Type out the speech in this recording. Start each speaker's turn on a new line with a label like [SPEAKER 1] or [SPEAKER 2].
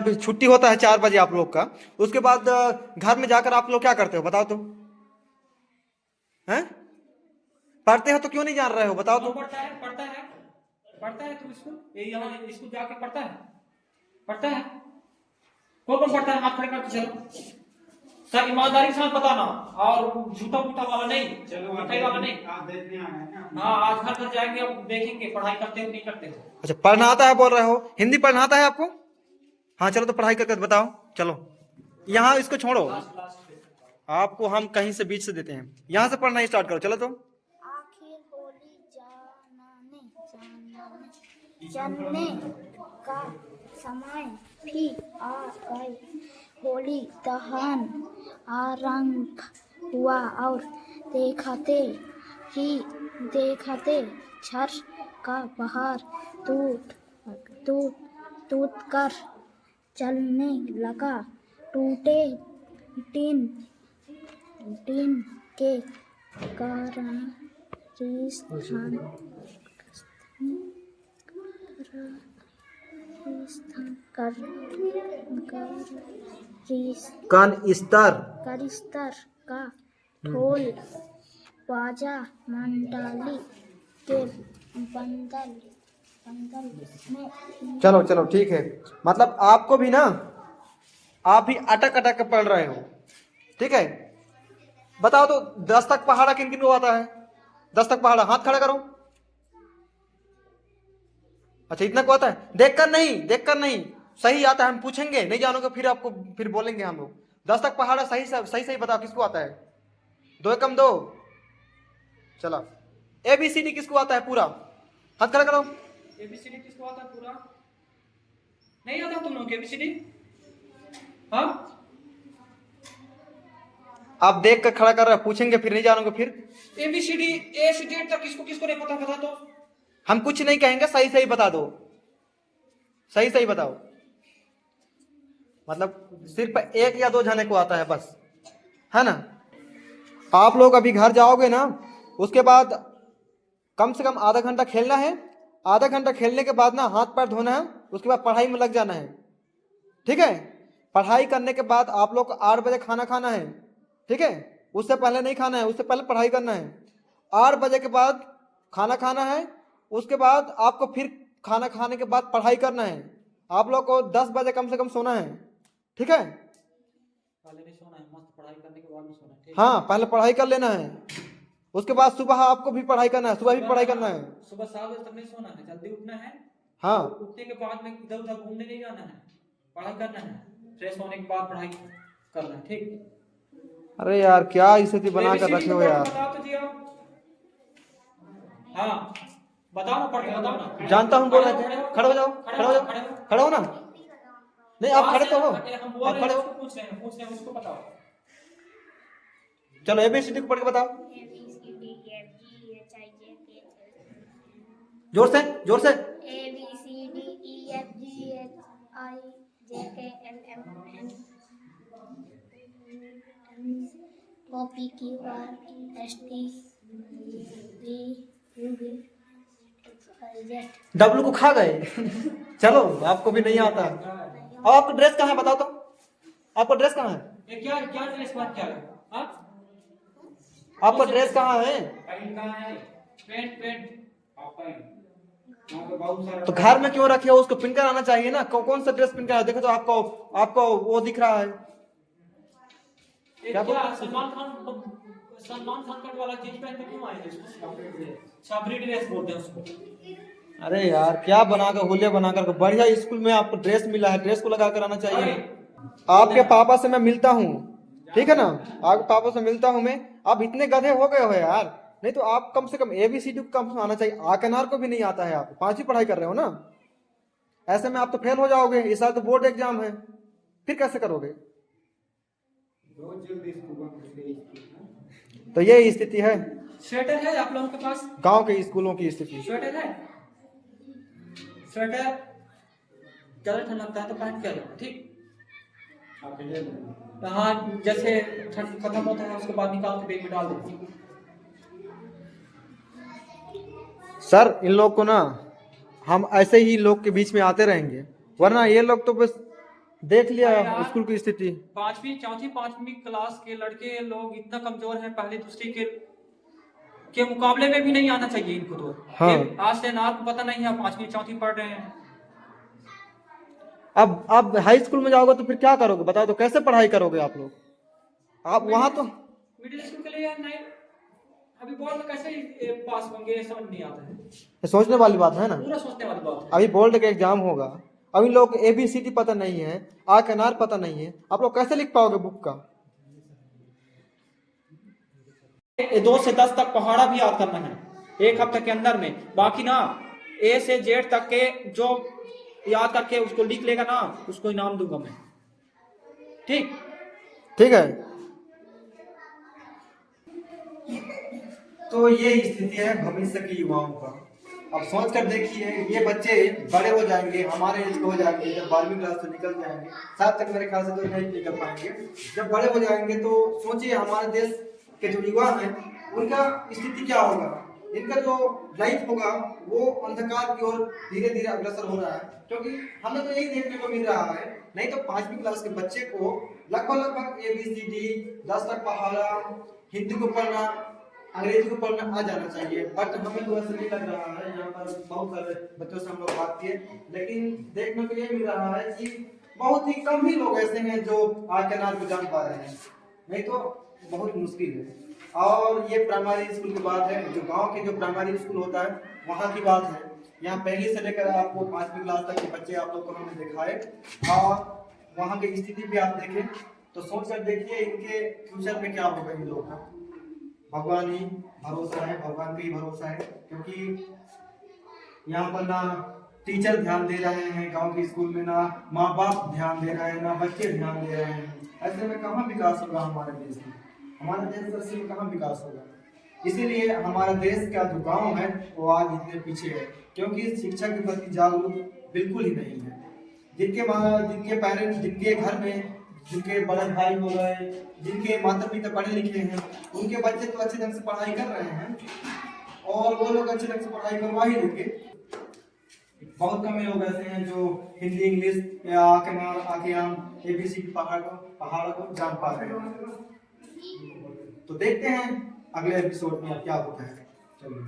[SPEAKER 1] जब छुट्टी होता है 4 बजे आप लोग का, उसके बाद घर में जाकर आप लोग क्या करते हो बताओ तो? हैं? पढ़ते हो तो क्यों नहीं जान रहे हो बताओ तो?
[SPEAKER 2] पढ़ता है पढ़ता है पढ़ता है। तू स्कूल यहाँ स्कूल जाके पढ़ता है पढ़ता है। कौन पढ़ता है? हाथ खड़े कर चलो। सर ईमानदारी के साथ बताना और झूठा मूठा वाला नहीं, मिठाई वाला नहीं।
[SPEAKER 3] आप देखने आए हैं ना।
[SPEAKER 2] हाँ आज घर घर जाएंगे, अब देखेंगे पढ़ाई करते हो नहीं करते हो।
[SPEAKER 1] अच्छा, पढ़ना आता है बोल रहे हो? हिंदी पढ़ना आता है आपको? हाँ चलो तो पढ़ाई करके बताओ। चलो यहाँ इसको छोड़ो,
[SPEAKER 2] लास्ट लास्ट पे।
[SPEAKER 1] आपको हम कहीं से बीच से देते हैं, यहाँ से पढ़ना स्टार्ट करो। चलो तो
[SPEAKER 4] आखिर होली जानने का समय भी आ गई। होली दहन आरंभ हुआ और देखते छर का बाहर टूट कर चलने लगा। टूटे टीन के कारण
[SPEAKER 1] कनिस्तर
[SPEAKER 4] का ढोल बाजा मंडली के बंदल में।
[SPEAKER 1] चलो चलो ठीक है, मतलब आपको भी ना, आप भी अटक अटक के पढ़ रहे हो, ठीक है। बताओ तो 10 तक पहाड़ा किन किन को आता है? 10 तक पहाड़ा हाथ खड़ा करो। अच्छा इतना को आता है? देखकर नहीं, सही आता है हम पूछेंगे, नहीं जानोगे फिर आपको फिर बोलेंगे हम लोग। 10 तक पहाड़ा सही सही बताओ किसको आता है? 2 एकम 2। चला ABCD किसको आता है पूरा? हाथ खड़ा करो।
[SPEAKER 2] एबीसीडी किसको आता है पूरा? नहीं आता तुम लोग एबीसीडी? हाँ
[SPEAKER 1] आप देख कर खड़ा कर रहे हो, पूछेंगे फिर नहीं जानोगे फिर।
[SPEAKER 2] एबीसीडी ए से जेड तक किसको किसको नहीं पता? बता तो।
[SPEAKER 1] हम कुछ नहीं कहेंगे, सही सही बता दो, सही सही बताओ। मतलब सिर्फ 1 या 2 जने को आता है बस, है ना। आप लोग अभी घर जाओगे ना, उसके बाद कम से कम आधा घंटा खेलना है। आधा घंटा खेलने के बाद ना हाथ पैर धोना है, उसके बाद पढ़ाई में लग जाना है, ठीक है। पढ़ाई करने के बाद आप लोग को 8 बजे खाना खाना है, ठीक है। उससे पहले नहीं खाना है, उससे पहले पढ़ाई करना है। 8 बजे के बाद खाना खाना है, उसके बाद आपको फिर खाना खाने के बाद पढ़ाई करना है। आप लोग को 10 बजे कम से कम सोना है, ठीक है।
[SPEAKER 2] पहले नहीं सोना है, मस्त पढ़ाई करने के बाद में सोना है, ठीक।
[SPEAKER 1] हाँ पहले पढ़ाई कर लेना है, उसके बाद सुबह आपको भी पढ़ाई करना है, सुबह भी पढ़ाई करना है।
[SPEAKER 2] सुबह 7 बजे तक नहीं सोना है, जल्दी उठना है।
[SPEAKER 1] हाँ
[SPEAKER 2] उठने के बाद में इधर उधर घूमने नहीं जाना है, पढ़ाई करना है। फ्रेश होने के बाद पढ़ाई करना है, ठीक।
[SPEAKER 1] अरे यार क्या स्थिति बना कर रखे हो यार।
[SPEAKER 2] बताओ तो जी आप। हाँ बताओ ना, पढ़ के बताओ ना।
[SPEAKER 1] जानता हूँ बोल रहे थे, खड़े हो जाओ, खड़े हो जाओ, खड़े हो ना। नहीं आप खड़े तो हो,
[SPEAKER 2] हम बोल
[SPEAKER 1] आप
[SPEAKER 2] रहे
[SPEAKER 1] खड़े
[SPEAKER 2] हैं,
[SPEAKER 1] हो।
[SPEAKER 2] उसको पूछ रहे हैं उसको बताओ।
[SPEAKER 1] चलो ABCD को पढ़ के बताओ जोर से, जोर से। W को खा गए चलो आपको भी नहीं आता। अब आपका ड्रेस कहाँ है बताओ तो? आपका ड्रेस कहाँ है?
[SPEAKER 2] ये क्या क्या ड्रेस बात क्या है? हाँ
[SPEAKER 1] आपका ड्रेस कहाँ है?
[SPEAKER 3] पैंट कहाँ है?
[SPEAKER 2] Paint paint.
[SPEAKER 3] आप पैंट यहाँ पे बहुत सारा।
[SPEAKER 1] तो घर में क्यों रखे हो? उसको पिन कर आना चाहिए ना। कौन सा ड्रेस पिन कर? देखो तो आपको आपको वो दिख रहा है
[SPEAKER 2] क्या सलमान खान कट वाला जींस पहन के क्यों आए हैं इसको? छाबरी ड्रेस बोलते हैं उसको।
[SPEAKER 1] अरे यार क्या बनाकर हुलिया बनाकर, बढ़िया स्कूल में आपको ड्रेस मिला है, ड्रेस को लगा कर आना चाहिए। आपके पापा से मैं मिलता हूँ, ठीक है ना। आपके पापा से मिलता हूँ मैं। आप इतने गधे हो गए हो यार, नहीं तो आप कम से कम ABCD को कम आना चाहिए। आकनार को भी नहीं आता है। आप 5वीं पढ़ाई कर रहे हो ना, ऐसे में आप तो फेल हो जाओगे। इस साल तो बोर्ड एग्जाम है, फिर कैसे करोगे?
[SPEAKER 3] बहुत जल्दी स्कूल बंद कर दिए।
[SPEAKER 1] तो ये स्थिति है
[SPEAKER 2] स्वेटर है आप लोगों के पास?
[SPEAKER 1] गांव के स्कूलों की स्थिति।
[SPEAKER 2] स्वेटर है? स्वेटर ज्यादा ठंड लगता है तो पहन के आइए, ठीक।
[SPEAKER 3] आप ले लो।
[SPEAKER 2] तो हाँ जैसे ठंड खत्म होता है उसके बाद निकाल के बैग में डाल देते।
[SPEAKER 1] सर इन लोग को ना हम ऐसे ही लोग के बीच में आते रहेंगे, वरना ये लोग तो बस देख लिया
[SPEAKER 2] अरे यार,
[SPEAKER 1] स्कूल की स्थिति।
[SPEAKER 2] चौथी पांचवी क्लास के लड़के लोग इतना कमजोर हैं, पहली दूसरी के मुकाबले में भी नहीं आना चाहिए इनको तो।
[SPEAKER 1] हाँ।
[SPEAKER 2] ये आज से नार को पता नहीं है, पांचवी चौथी पढ़ रहे हैं।
[SPEAKER 1] अब हाई स्कूल में जाओगे तो फिर क्या करोगे बताओ, तो कैसे पढ़ाई करोगे आप लोग? आप वहां तो
[SPEAKER 2] मिडिल स्कूल के लिए नहीं, अभी बोर्ड में कैसे पास होंगे ये समझ नहीं आता है।
[SPEAKER 1] ये सोचने वाली बात है ना।
[SPEAKER 2] पूरा सोचने वाली बात है।
[SPEAKER 1] अभी बोर्ड का एग्जाम होगा, अभी लोग ABCD पता नहीं है, आ के नार पता नहीं है, आप लोग कैसे लिख पाओगे बुक का?
[SPEAKER 2] 2 से 10 तक पहाड़ा भी याद करना है एक हफ्ते के अंदर में। बाकी ना A से Z तक के जो याद करके उसको लिख लेगा ना, उसको इनाम दूंगा मैं। ठीक
[SPEAKER 1] ठीक है। तो ये स्थिति है भविष्य के युवाओं का। अब सोच कर देखिए, ये बच्चे बड़े हो जाएंगे, हमारे एज के हो जाएंगे, जब 12वीं क्लास से निकल जाएंगे, 7 तक मेरे ख्याल से तो नहीं निकल पाएंगे। जब बड़े हो जाएंगे तो सोचिए हमारे देश के जो युवा हैं उनका स्थिति क्या होगा। इनका जो लाइफ होगा वो अंधकार की ओर धीरे धीरे अग्रसर हो रहा है, क्योंकि हमें तो यही देखने को मिल रहा है। नहीं तो 5वीं क्लास के बच्चे को लगभग ABCD 10 तक पढ़ाना, हिंदी को पढ़ना, अंग्रेजी को पढ़ना आ जाना चाहिए। बट हमें तो ऐसा नहीं लग रहा है। यहाँ पर बहुत सारे बच्चों से हम लोग बात किए, लेकिन देखने को ये मिल रहा है कि बहुत ही कम ही लोग ऐसे हैं जो आके नार को जान पा रहे हैं, नहीं तो बहुत मुश्किल है। और ये प्राइमरी स्कूल की बात है, जो गांव के जो प्राइमरी स्कूल होता है वहाँ की बात है। यहाँ पहली से लेकर आपको 5वीं क्लास तक के बच्चे आप लोग को हमने दिखाए, और वहाँ की स्थिति भी आप देखें तो सोच कर देखिए इनके फ्यूचर में क्या होगा इन लोगों का। भगवान ही भरोसा है, भगवान पे ही भरोसा है, क्योंकि यहाँ पर ना टीचर ध्यान दे रहे हैं गांव के स्कूल में, ना माँ बाप ध्यान दे रहे हैं, ना बच्चे ध्यान दे रहे हैं। ऐसे में कहाँ विकास होगा हमारे देश में? हमारे देश में कहाँ विकास होगा? इसीलिए हमारा देश का जो गांव है वो आज इतने पीछे है, क्योंकि शिक्षा के प्रति जागरूक बिल्कुल ही नहीं है। जिनके पेरेंट्स, जिनके घर में जिनके बड़े भाई हो गए, जिनके माता पिता पढ़े लिखे हैं, उनके बच्चे तो अच्छे ढंग से पढ़ाई कर रहे हैं, और वो लोग अच्छे ढंग से पढ़ाई करवा ही लेंगे। बहुत कम लोग ऐसे हैं जो हिंदी इंग्लिश या आके हम ABCD पहाड़ को जान पा रहे हैं। तो देखते हैं अगले एपिसोड में क्या होता है। चलिए।